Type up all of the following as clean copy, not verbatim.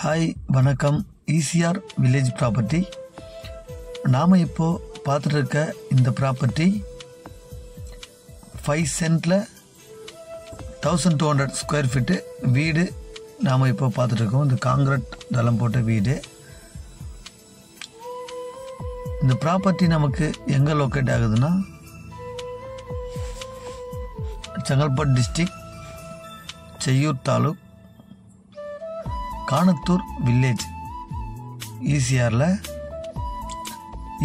Hi வணக்கம். ECR village property. நாம் இப்போது பார்த்துட்டு இருக்க இந்த ப்ராப்பர்ட்டி 5 சென்ட்டில் 1200 ஸ்கொயர் ஃபீட்டு வீடு நாம் இப்போ பார்த்துட்ருக்கோம். இந்த காங்கிரட் தளம் போட்ட வீடு. இந்த ப்ராப்பர்ட்டி நமக்கு எங்கே லொக்கேட் ஆகுதுன்னா செங்கல்பட்டு டிஸ்ட்ரிக்ட், செய்யூர் தாலுக், காணத்தூர் வில்லேஜ்,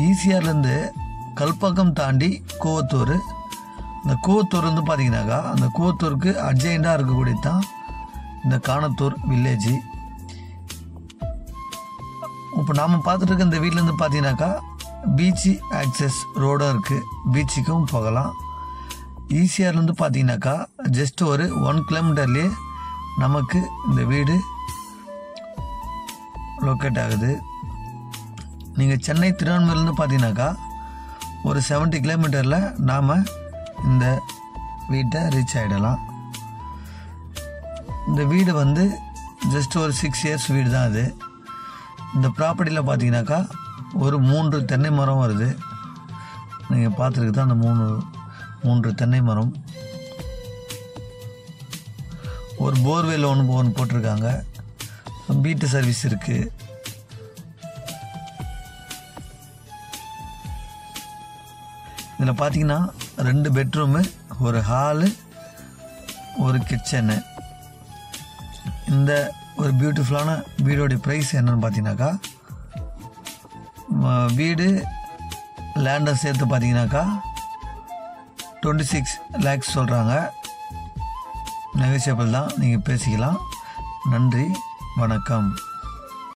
ஈசிஆர்லேருந்து கல்பாக்கம் தாண்டி கூவத்தூர். இந்த கூவத்தூர் வந்து பார்த்தீங்கன்னாக்கா அந்த கூவத்தூருக்கு அட்ஜெயிண்டாக இருக்கக்கூடிய தான் இந்த காணத்தூர் வில்லேஜ். இப்போ நாம் பார்த்துட்டு இருக்க இந்த வீட்டிலேருந்து பார்த்தீங்கன்னாக்கா பீச்சு ஆக்சஸ் ரோடும் இருக்குது, பீச்சுக்கும் போகலாம். ஈசிஆர்லேருந்து பார்த்தீங்கன்னாக்கா ஜஸ்ட் ஒரு 1 கிலோமீட்டர்லேயே நமக்கு இந்த வீடு லொக்கேட் ஆகுது. நீங்கள் சென்னை திருவான்மையிலேருந்து பார்த்தீங்கன்னாக்கா ஒரு 70 கிலோமீட்டரில் நாம் இந்த வீட்டை ரீச் ஆகிடலாம். இந்த வீடு வந்து ஜஸ்ட் ஒரு 6 இயர்ஸ் வீடு தான் அது. இந்த ப்ராப்பர்ட்டியில் பார்த்தீங்கன்னாக்கா ஒரு 3 தென்னை மரம் வருது. நீங்கள் பார்த்துருக்கு தான் அந்த 3 தென்னை மரம். ஒரு போர்வெல் ஒன்று போட்டிருக்காங்க. வீட்டு சர்வீஸ் இருக்குது. இதில் பார்த்தீங்கன்னா 2 பெட்ரூமு, ஒரு ஹாலு, ஒரு கிச்சனு. இந்த ஒரு பியூட்டிஃபுல்லான வீடோடைய ப்ரைஸ் என்னன்னு பார்த்தீங்கன்னாக்கா வீடு லேண்டை சேர்த்து பார்த்தீங்கன்னாக்கா 26 lakhs சொல்கிறாங்க. நெகோசியபிள் தான், நீங்கள் பேசிக்கலாம். நன்றி, வணக்கம்.